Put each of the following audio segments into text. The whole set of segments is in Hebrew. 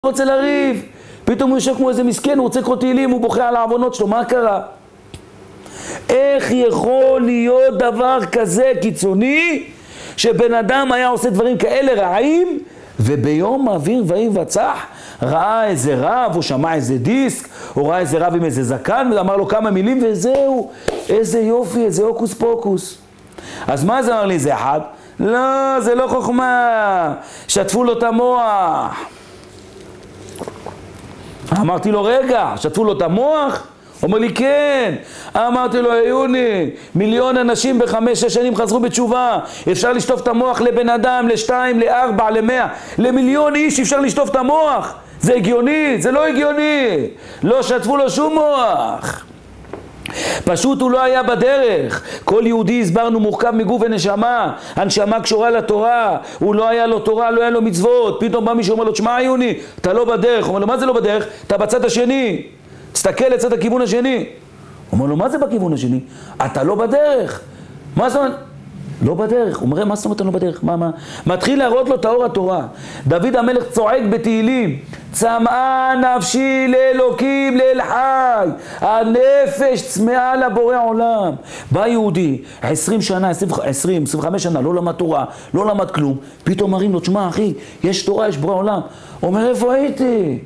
רוצה לריב, פתאום הוא יושב כמו איזה מסכן, הוא רוצה לקרוא תהילים, הוא בוכה על העוונות שלו, מה קרה? איך יכול להיות דבר כזה קיצוני, שבן אדם היה עושה דברים כאלה רעים, וביום אוויר ויהי וצח, ראה איזה רב, או שמע איזה דיסק, או ראה איזה רב עם איזה זקן, ואמר לו כמה מילים, וזהו, איזה יופי, איזה הוקוס פוקוס. אז מה זה אמר לי, זה אחד? לא, זה לא חוכמה, שטפו לו את המוח. אמרתי לו, רגע, שטפו לו את המוח? הוא אומר לי, כן. אמרתי לו, יוני, 1,000,000 אנשים ב5-6 שנים חזרו בתשובה. אפשר לשטוף את המוח לבן אדם, ל2, ל4, ל100, ל1,000,000 איש אפשר לשטוף את המוח. זה הגיוני? זה לא הגיוני. לא שטפו לו שום מוח. פשוט הוא לא היה בדרך. כל יהודי הסברנו מורכב מגוף ונשמה. הנשמה קשורה לתורה. הוא לא היה לו תורה, לא היה לו מצוות. פתאום בא מישהו אומר לו, תשמע יוני, אתה לא בדרך. הוא אומר לו, מה זה לא בדרך? אתה בצד השני. תסתכל לצד הכיוון השני. הוא אומר לו, מה זה בכיוון השני? אתה לא בדרך. מה זאת אומרת? לא בדרך. הוא אומר, מה זאת אומרת אתה לא בדרך? מה? מתחיל להראות לו את האור התורה. דוד המלך צועק בתהילים, צמאה נפשי לאלוקים לאל חי, הנפש צמאה לבורא עולם. בא יהודי, 20 שנה, 25 שנה, לא למד תורה, לא למד כלום, פתאום מראים לו, תשמע אחי, יש תורה, יש בורא עולם. הוא אומר, איפה הייתי?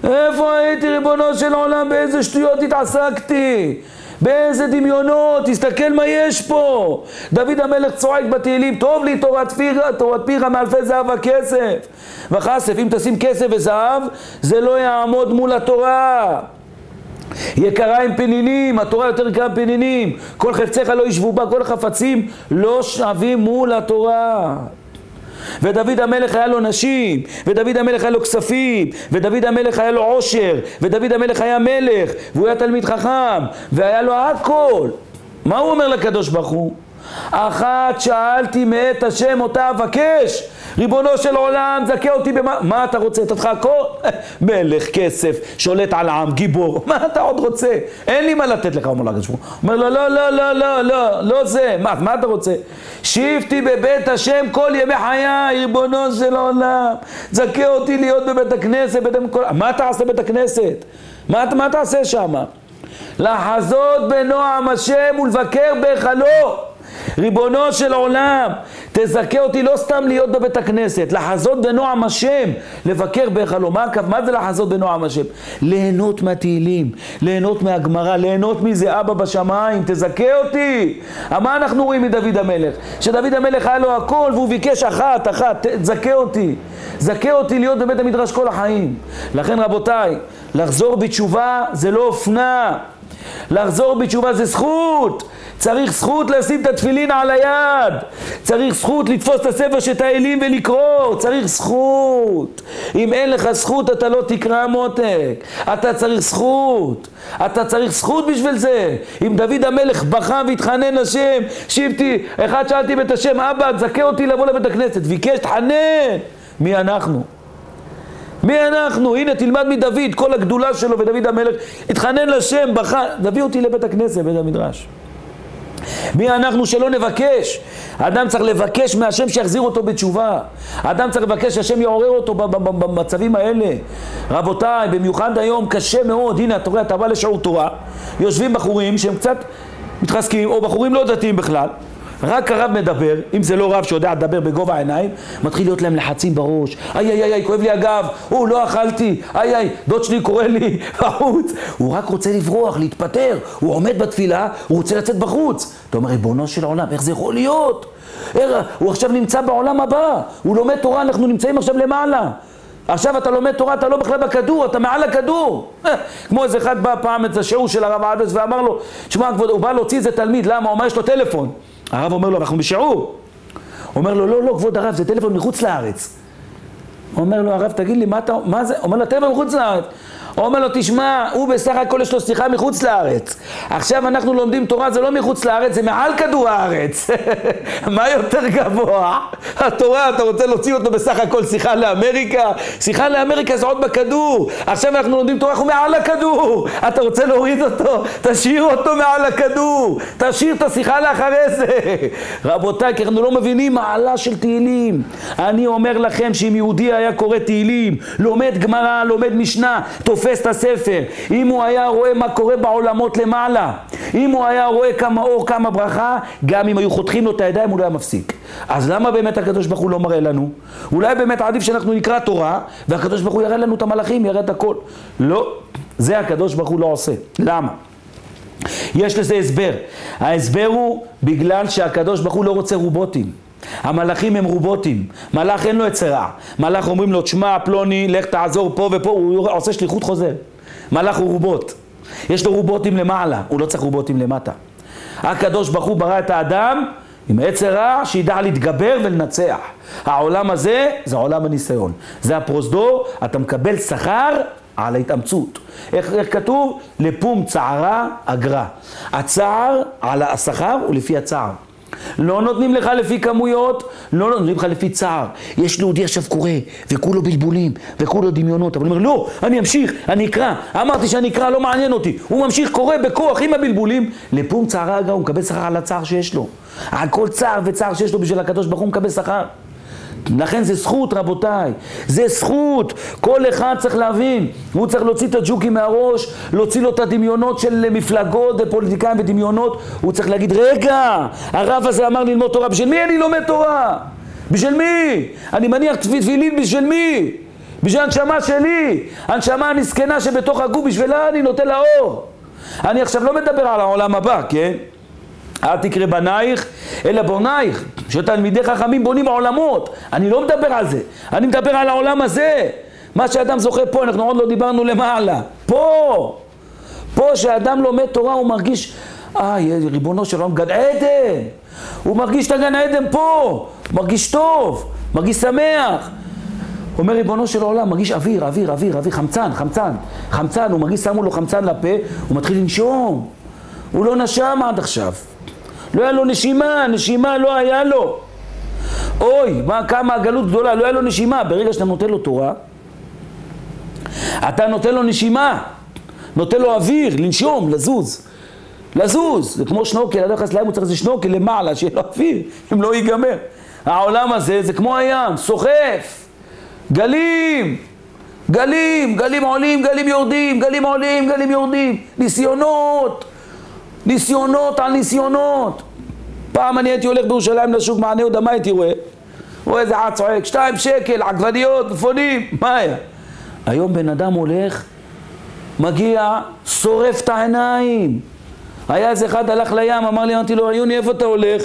איפה הייתי ריבונו של עולם? באיזה שטויות התעסקתי? באיזה דמיונות? תסתכל מה יש פה. דוד המלך צועק בתהילים, טוב לי תורת פיך מאלפי זהב וכסף וכסף. אם תשים כסף וזהב, זה לא יעמוד מול התורה. יקרה עם פנינים, התורה יותר יקרה עם פנינים. כל חפציך לא ישבו בה, כל החפצים לא שווים מול התורה. ודוד המלך היה לו נשים, ודוד המלך היה לו כספים, ודוד המלך היה לו עושר, ודוד המלך היה מלך, והוא היה תלמיד חכם, והיה לו הכל. מה הוא אומר לקדוש ברוך הוא? אחת שאלתי מאת השם אותה אבקש, ריבונו של עולם, זכה אותי במה? מה אתה רוצה? תתך הכל? מלך, כסף, שולט על העם, גיבור. מה אתה עוד רוצה? אין לי מה לתת לך, אומר לקדוש ברוך הוא. אומר לו, לא זה. מה אתה רוצה? שבתי בבית השם כל ימי חיי, ריבונו של עולם, זכה אותי להיות בבית הכנסת. מה תעשה בית הכנסת? מה תעשה שם? לחזות בנועם השם ולבקר בהיכלו. ריבונו של עולם, תזכה אותי לא סתם להיות בבית הכנסת, לחזות בנועם השם, לבקר בהיכלו. מה זה לחזות בנועם השם? ליהנות מהתהילים, ליהנות מהגמרא, ליהנות מזה אבא בשמיים, תזכה אותי. מה אנחנו רואים מדוד המלך? שדוד המלך היה לו הכל והוא ביקש אחת, תזכה אותי. זכה אותי להיות בבית המדרש כל החיים. לכן רבותיי, לחזור בתשובה זה לא אופנה. לחזור בתשובה זה זכות. צריך זכות לשים את התפילין על היד, צריך זכות לתפוס את הספר של תהילים ולקרוא, צריך זכות. אם אין לך זכות אתה לא תקרא מותק, אתה צריך זכות, אתה צריך זכות בשביל זה. אם דוד המלך בכה והתחנן לשם, שבתי, אחד שאלתי בית השם, אבא זכה אותי לבוא לבית הכנסת, ביקש, תחנן. מי אנחנו? מי אנחנו? הנה תלמד מדוד, כל הגדולה שלו, ודוד המלך התחנן לשם, בכה, תביא אותי לבית הכנסת, בית המדרש. מי אנחנו שלא נבקש? האדם צריך לבקש מהשם שיחזיר אותו בתשובה. האדם צריך לבקש שהשם יעורר אותו במצבים האלה. רבותיי, במיוחד היום קשה מאוד. הנה, אתה בא לשיעור תורה, יושבים בחורים שהם קצת מתחזקים, או בחורים לא דתיים בכלל, רק הרב מדבר, אם זה לא רב שיודע לדבר בגובה העיניים, מתחיל להיות להם לחצים בראש. איי, כואב לי הגב, לא אכלתי, איי, דוד שלי קורא לי בחוץ. הוא רק רוצה לברוח, להתפטר, הוא עומד בתפילה, הוא רוצה לצאת בחוץ. אתה אומר, ריבונו של העולם, איך זה יכול להיות? הוא עכשיו נמצא בעולם הבא, הוא לומד תורה, אנחנו נמצאים עכשיו למעלה. עכשיו אתה לומד תורה, אתה לא בכלל בכדור, אתה מעל הכדור. כמו איזה אחד בא פעם את השיעור של הרב עדס ואמר לו, שמע כבוד, הוא בא להוציא איזה תלמיד, למה? הוא אומר, יש לו טלפון. הרב אומר לו, אנחנו בשיעור. הוא אומר לו, לא, כבוד הרב, זה טלפון מחוץ לארץ. הוא אומר לו, הרב, תגיד לי, מה זה? הוא אומר לו, טלפון מחוץ לארץ. הוא אומר לו, תשמע, הוא בסך הכל יש לו שיחה מחוץ לארץ. עכשיו אנחנו לומדים תורה, זה לא מחוץ לארץ, זה מעל כדור הארץ. מה יותר גבוה? התורה, אתה רוצה להוציא אותו בסך הכל שיחה לאמריקה? שיחה לאמריקה זה עוד בכדור. עכשיו אנחנו לומדים תורה, הוא מעל הכדור. אתה רוצה להוריד אותו? תשאיר אותו מעל הכדור. תשאיר את השיחה לאחרי זה. רבותיי, כי אנחנו לא מבינים מעלה של תהילים. אני אומר לכם שאם יהודי היה קורא תהילים, לומד גמרא, לומד משנה, תופס את הספר, אם הוא היה רואה מה קורה בעולמות למעלה, אם הוא היה רואה כמה אור, כמה ברכה, גם אם היו חותכים לו את הידיים הוא לא היה מפסיק. אז למה באמת הקדוש ברוך הוא לא מראה לנו? אולי באמת עדיף שאנחנו נקרא תורה והקדוש ברוך הוא יראה לנו את המלאכים, יראה את הכל. לא, זה הקדוש ברוך הוא לא עושה. למה? יש לזה הסבר. ההסבר הוא בגלל שהקדוש ברוך הוא לא רוצה רובוטים. המלאכים הם רובוטים. מלאך אין לו יצרה. מלאך אומרים לו, תשמע פלוני, לך תעזור פה ופה, הוא עושה שליחות חוזר. מלאך הוא רובוט. יש לו רובוטים למעלה, הוא לא צריך רובוטים למטה. הקדוש ברוך הוא ברא את האדם עם יצרה שידע להתגבר ולנצח. העולם הזה זה עולם הניסיון. זה הפרוזדור, אתה מקבל שכר על ההתאמצות. איך כתוב? לפום צערה אגרה. הצער על השכר הוא לפי הצער. לא נותנים לך לפי כמויות, לא נותנים לך לפי צער. יש ליהודי עכשיו קורא, וכולו בלבולים, וכולו דמיונות. אבל הוא אומר, לא, אני אמשיך, אני אקרא. אמרתי שאני אקרא, לא מעניין אותי. הוא ממשיך, קורא בכוח עם הבלבולים. לפום צערה אגרה, הוא מקבל שכר על הצער שיש לו. על כל צער וצער שיש לו בשביל הקדוש ברוך הוא מקבל שכר. לכן זה זכות רבותיי, זה זכות. כל אחד צריך להבין, הוא צריך להוציא את הג'וקים מהראש, להוציא לו את הדמיונות של מפלגות ופוליטיקאים ודמיונות. הוא צריך להגיד, רגע, הרב הזה אמר ללמוד תורה, בשביל מי אני לומד תורה? בשביל מי? אני מניח תפילין בשביל מי? בשביל הנשמה שלי, הנשמה הנסכנה שבתוך הגוף, בשבילה אני נותן לה אור. אני עכשיו לא מדבר על העולם הבא, כן? אל תקרא בנייך, אלא בונייך, שתלמידי חכמים בונים העולמות. אני לא מדבר על זה, אני מדבר על העולם הזה. מה שאדם זוכה פה, אנחנו עוד לא דיברנו למעלה. פה שאדם לומד תורה הוא מרגיש, ריבונו של עולם, גן עדן. הוא מרגיש את הגן עדן פה, מרגיש טוב, מרגיש שמח. אומר ריבונו של העולם, מרגיש אוויר, חמצן, הוא מרגיש, שמו לו חמצן לפה, הוא מתחיל לנשום. הוא לא נשם עד עכשיו. לא היה לו נשימה לא היה לו. אוי, כמה הגלות גדולה, לא היה לו נשימה. ברגע שאתה נותן לו תורה, אתה נותן לו נשימה, נותן לו אוויר, לנשום, לזוז. זה כמו שנוקל, עד אחת להם הוא צריך איזה שנוקל למעלה, שיהיה לו אוויר, אם לא ייגמר. העולם הזה זה כמו הים, סוחף, גלים עולים, גלים יורדים, ניסיונות על ניסיונות. פעם אני הייתי הולך בירושלים לשוק מענה יהודה, מה הייתי רואה איזה עד צועק, 2 שקל, עגבניות, מפונים, מה היה? היום בן אדם הולך, מגיע, שורף את העיניים. היה איזה אחד הלך לים, אמר לי, אמרתי לו, עיוני, איפה אתה הולך?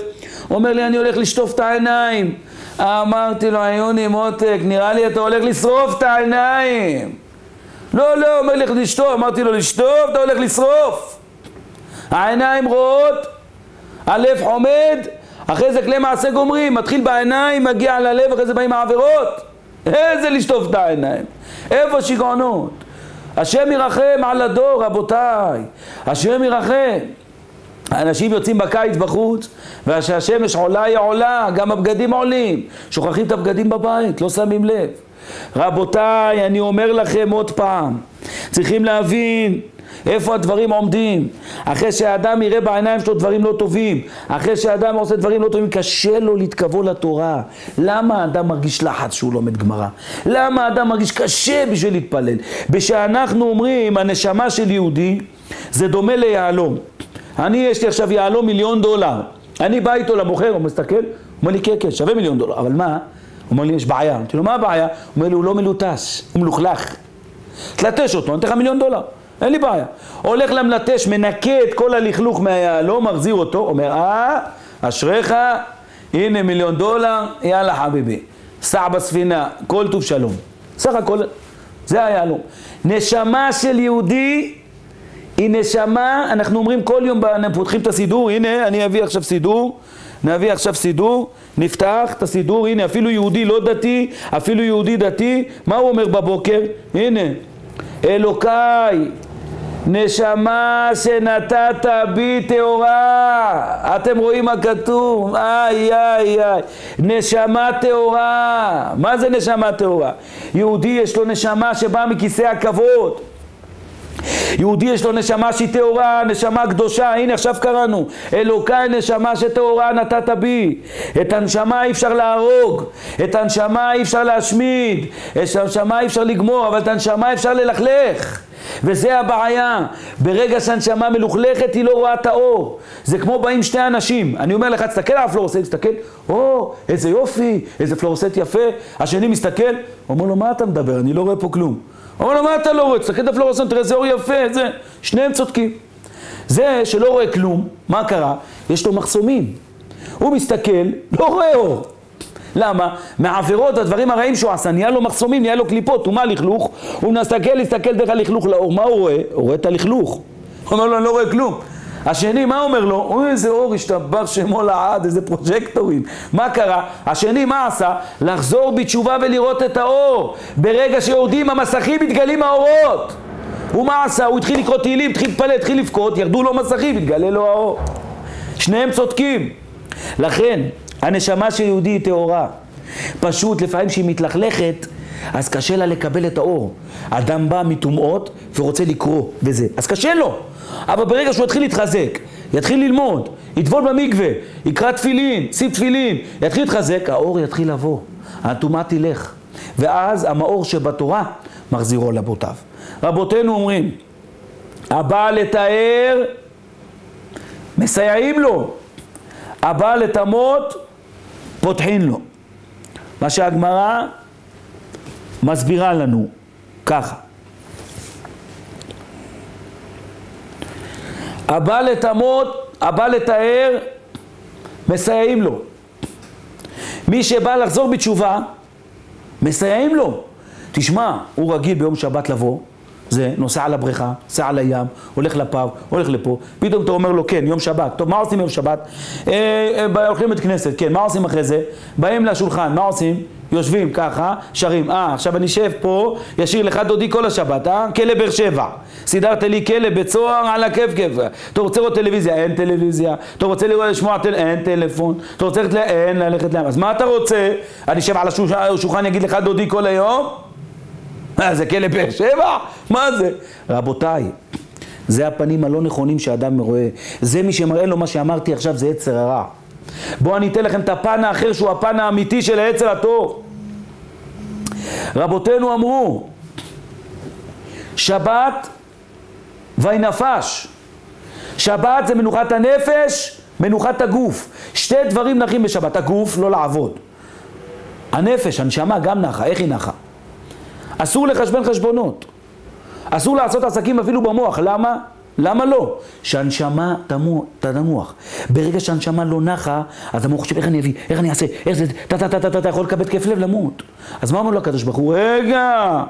אומר לי, אני הולך לשטוף את העיניים. אמרתי לו, עיוני, מותק, נראה לי אתה הולך לשרוף את העיניים. לא, אומר לי, לשטוף. אמרתי לו, לשטוף, אתה הולך לשרוף. העיניים רואות, הלב חומד, אחרי זה כלי מעשה גומרים, מתחיל בעיניים, מגיע ללב, אחרי זה באים העבירות. איזה לשטוף את העיניים? איפה שיגעונות? השם ירחם על הדור, רבותיי. השם ירחם. האנשים יוצאים בקיץ בחוץ, והשמש עולה היא עולה, גם הבגדים עולים. שוכחים את הבגדים בבית, לא שמים לב. רבותיי, אני אומר לכם עוד פעם, צריכים להבין איפה הדברים עומדים. אחרי שהאדם יראה בעיניים שלו דברים לא טובים, אחרי שהאדם עושה דברים לא טובים, קשה לו להתקרב לתורה. למה האדם מרגיש לחץ שהוא לומד גמרא? למה האדם מרגיש קשה בשביל להתפלל? בשאנחנו אומרים, הנשמה של יהודי זה דומה ליהלום. יש לי עכשיו יהלום $1,000,000. אני בא איתו למוכר, הוא מסתכל, הוא אומר לי, כן, שווה $1,000,000. אבל מה? הוא אומר לי, יש בעיה. אמרתי לו, מה הבעיה? הוא אומר לי, הוא לא מלוטש, הוא מלוכלך. תלטש אותו, אני אתן לך $1,000,000. אין לי בעיה. הולך למלטש, מנקה את כל הלכלוך מהיהלום, מחזיר אותו, אומר, אשריך, הנה $1,000,000, יאללה חביבי. סע בספינה, כל טוב שלום. סך הכל, זה היהלום. נשמה של יהודי, היא נשמה, אנחנו אומרים כל יום, פותחים את הסידור, הנה, אני אביא עכשיו סידור, נפתח את הסידור, הנה, אפילו יהודי לא דתי, אפילו יהודי דתי, מה הוא אומר בבוקר? הנה, אלוקיי, נשמה שנתת בי טהורה. אתם רואים מה כתוב? איי איי איי, נשמה טהורה. מה זה נשמה טהורה? יהודי יש לו נשמה שבאה מכיסא הכבוד. יהודי יש לו נשמה שהיא טהורה, נשמה קדושה. הנה עכשיו קראנו, אלוקיי נשמה שטהורה נתת בי. את הנשמה אי אפשר להרוג, את הנשמה אי אפשר להשמיד, את הנשמה אי אפשר לגמור, אבל את הנשמה אפשר ללכלך. וזה הבעיה, ברגע שהנשמה מלוכלכת היא לא רואה את האור. זה כמו באים שני אנשים, אני אומר לך תסתכל על הפלורסנט, תסתכל, איזה יופי, איזה פלורסנט יפה. השני מסתכל, אומר לו מה אתה מדבר, אני לא רואה פה כלום. אומר לו מה אתה לא רואה, תסתכל על הפלורסנט, תראה איזה אור יפה, זה. שניהם צודקים. זה שלא רואה כלום, מה קרה? יש לו מחסומים, הוא מסתכל, לא רואה אור. למה? מהעבירות, הדברים הרעים שהוא עשה, נהיה לו מחסומים, נהיה לו קליפות, הוא מה לכלוך? הוא מסתכל דרך הלכלוך לאור, מה הוא רואה? הוא רואה את הלכלוך. הוא אומר לו, אני לא רואה כלום. השני, מה אומר לו? אוי, איזה אור, השתבח שמו לעד, איזה פרוג'קטורים. מה קרה? השני, מה עשה? לחזור בתשובה ולראות את האור. ברגע שיורדים המסכים, מתגלים האורות. ומה עשה? הוא התחיל לקרוא תהילים, התחיל להתפלל, התחיל לבכות, ירדו לו מסכים, התגלה לו האור. שניהם צודקים. לכן, הנשמה של יהודי היא טהורה. פשוט לפעמים שהיא מתלכלכת, אז קשה לה לקבל את האור. אדם בא מטומאות ורוצה לקרוא וזה, אז קשה לו. אבל ברגע שהוא יתחיל להתחזק, יתחיל ללמוד, יטבול במקווה, יקרא תפילין, שים תפילין, יתחיל להתחזק, האור יתחיל לבוא, הטומאה תלך. ואז המאור שבתורה מחזירו לבותיו. רבותינו אומרים, הבא לתאר, מסייעים לו. הבא לטמות, פותחין לו. מה שהגמרא מסבירה לנו ככה. הבא לטמות, הבא לתאר, מסייעים לו. מי שבא לחזור בתשובה, מסייעים לו. תשמע, הוא רגיל ביום שבת לבוא, זה נוסע על הבריכה, נוסע על הים, הולך לפאב, הולך לפה, פתאום אתה אומר לו, כן, יום שבת. טוב, מה עושים יום שבת? הולכים לבית כנסת, כן, מה עושים אחרי זה? באים לשולחן, מה עושים? יושבים ככה, שרים, עכשיו אני שב פה, ישיר לך דודי כל השבת, כלא באר שבע. סידרת לי כלא בצוהר על הכיף. אתה רוצה לראות טלוויזיה? אין טלוויזיה. אתה רוצה לשמוע אין טלפון. אתה רוצה ללכת אין ללכת להם. אז מה אתה רוצה? אני שב על השולחן, יגיד לך דודי כל היום? זה כלא באר שבע? מה זה? רבותיי, זה הפנים הלא נכונים שאדם רואה. זה מי שמראה לו מה שאמרתי עכשיו, זה יצר הרע. בואו אני אתן לכם את הפן האחר שהוא הפן האמיתי של היצר הטוב. רבותינו אמרו, שבת וינפש. שבת זה מנוחת הנפש, מנוחת הגוף. שתי דברים נחים בשבת. הגוף לא לעבוד. הנפש, הנשמה גם נחה. איך היא נחה? אסור לחשבן חשבונות. אסור לעשות עסקים אפילו במוח. למה? למה לא? שהנשמה תנוח. ברגע שהנשמה לא נחה, אז המוח חושב, איך אני אביא, איך אני אעשה, איך זה, אתה יכול לקבל כיף לב למות. אז מה אומר לו הקדוש ברוך הוא? רגע,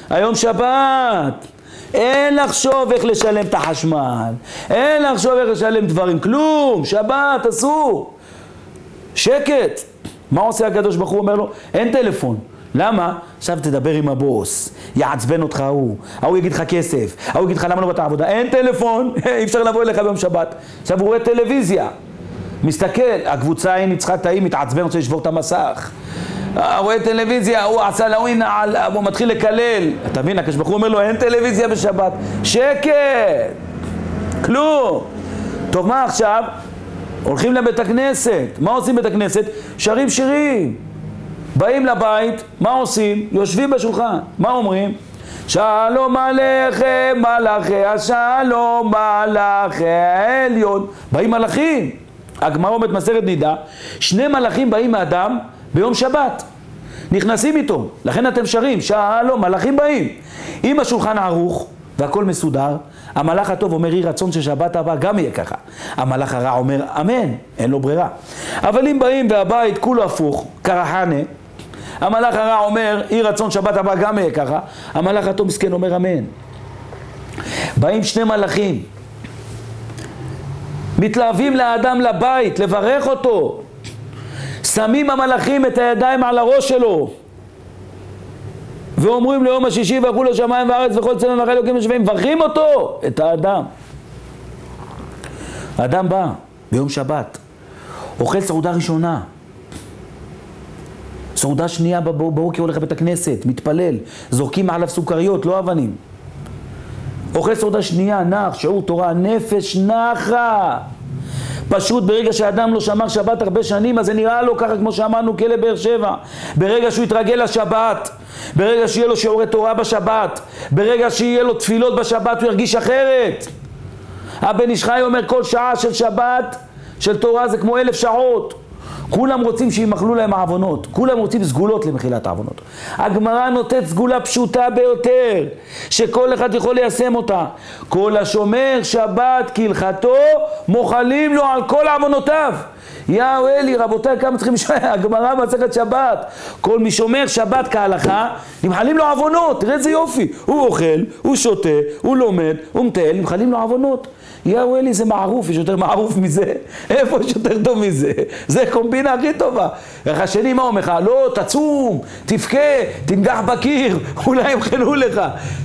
היום שבת, אין לחשוב איך לשלם את החשמל, אין לחשוב איך לשלם דברים, כלום, שבת, אסור. שקט. מה עושה הקדוש ברוך הוא? אומר לו, אין טלפון. למה? עכשיו תדבר עם הבוס, יעצבן אותך ההוא יגיד לך כסף, ההוא יגיד לך למה לא באת העבודה, אין טלפון, אי אפשר לבוא אליך ביום שבת. עכשיו הוא רואה טלוויזיה, מסתכל, הקבוצה היא ניצחה את ההיא, מתעצבן, רוצה לשבור את המסך. הוא רואה טלוויזיה, הוא עשה להווין, הוא מתחיל לקלל. אתה מבין, הקדוש ברוך הוא אומר לו, אין טלוויזיה בשבת. שקט, כלום. טוב, מה עכשיו? הולכים לבית הכנסת. מה עושים בית הכנסת? שרים שירים. באים לבית, מה עושים? יושבים בשולחן. מה אומרים? שלום עליכם מלאכי השלום מלאכי העליון. באים מלאכים. הגמרא אומרת מסכת נידה, שני מלאכים באים מאדם ביום שבת. נכנסים איתו. לכן אתם שרים, שלום, מלאכים באים. אם השולחן ערוך והכל מסודר, המלאך הטוב אומר, יהי רצון ששבת הבא גם יהיה ככה. המלאך הרע אומר, אמן, אין לו ברירה. אבל אם באים והבית כולו הפוך, קרחנה, המלאך הרע אומר, יהי רצון שבת הבא גם יהיה ככה. המלאך הטוב מסכן אומר, אמן. באים שני מלאכים, מתלהבים לאדם לבית, לברך אותו. שמים המלאכים את הידיים על הראש שלו ואומרים ליום השישי וילכו לשמיים וארץ וכל צלם ואחרי אלוקים ושווים, מברכים אותו, את האדם. האדם בא ביום שבת, אוכל סעודה ראשונה, סעודה שנייה בבוקר הולך לבית הכנסת, מתפלל, זורקים עליו סוכריות, לא אבנים. אוכל סעודה שנייה, נח, שיעור תורה, נפש נחה. פשוט ברגע שהאדם לא שמר שבת הרבה שנים, אז זה נראה לו ככה כמו שאמרנו כלא באר שבע. ברגע שהוא יתרגל לשבת, ברגע שיהיה לו שיעורי תורה בשבת, ברגע שיהיה לו תפילות בשבת, הוא ירגיש אחרת. הבן איש חי אומר כל שעה של שבת, של תורה זה כמו 1000 שעות. כולם רוצים שימחלו להם העוונות, כולם רוצים סגולות למחילת העוונות. הגמרא נותנת סגולה פשוטה ביותר, שכל אחד יכול ליישם אותה. כל השומר שבת כהלכתו, מוחלים לו על כל עוונותיו. יאו אלי, רבותיי, כמה צריכים לשמוע? הגמרא מסכת שבת. כל מי שומר שבת כהלכה, נמחלים לו עוונות. תראה איזה יופי. הוא אוכל, הוא שותה, הוא לומד, הוא מטייל, נמחלים לו עוונות. יאו אלי, זה מערוף, יש יותר מערוף מזה. איפה יש יותר טוב מזה? זה קומבינה הכי טובה. השני מה אומר לך? לא, תצום, תבכה, תנגח בקיר, אולי ימחלו לך.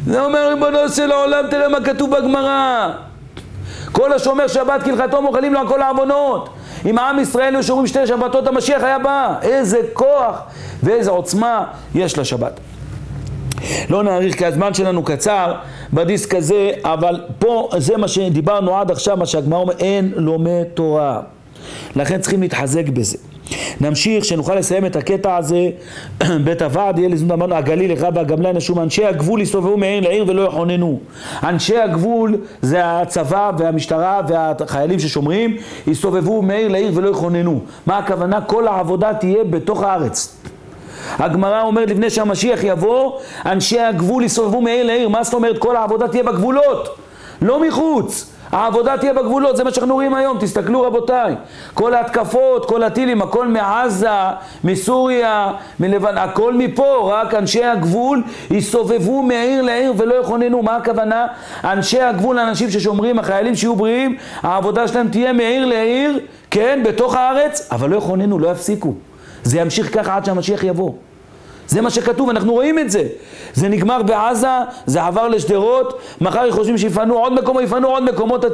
זה אומר, ריבונו של העולם, תראה מה כתוב בגמרא. כל השומר שבת כהלכתו מוחלים לו על כל העוונות. אם העם ישראל היו שומרים 2 שבתות, המשיח היה בא. איזה כוח ואיזה עוצמה יש לשבת. לא נאריך כי הזמן שלנו קצר בדיסק הזה, אבל פה זה מה שדיברנו עד עכשיו, מה שהגמרא אומר, אין לומד תורה. לכן צריכים להתחזק בזה. נמשיך שנוכל לסיים את הקטע הזה. בית הוועד יהיה לזמן, אמרנו, הגליל לך והגמלה נשום, אנשי הגבול יסתובבו מעיר לעיר ולא יכוננו. אנשי הגבול זה הצבא והמשטרה והחיילים ששומרים, יסתובבו מעיר לעיר ולא יכוננו. מה הכוונה? כל העבודה תהיה בתוך הארץ. הגמרא אומרת לפני שהמשיח יבוא, אנשי הגבול יסתובבו מעיר לעיר. מה זאת אומרת? כל העבודה תהיה בגבולות, לא מחוץ. העבודה תהיה בגבולות, זה מה שאנחנו רואים היום. תסתכלו רבותיי, כל ההתקפות, כל הטילים, הכל מעזה, מסוריה, מלבנון, הכל מפה. רק אנשי הגבול יסתובבו מעיר לעיר ולא יכוננו. מה הכוונה? אנשי הגבול, אנשים ששומרים, החיילים שיהיו בריאים, העבודה שלהם תהיה מעיר לעיר, כן, בתוך הארץ, אבל לא יכוננו, לא יפסיקו. זה ימשיך ככה עד שהמשיח יבוא. זה מה שכתוב, אנחנו רואים את זה. זה נגמר בעזה, זה עבר לשדרות, מחר חושבים שיפנו עוד מקומות, יפנו עוד מקומות.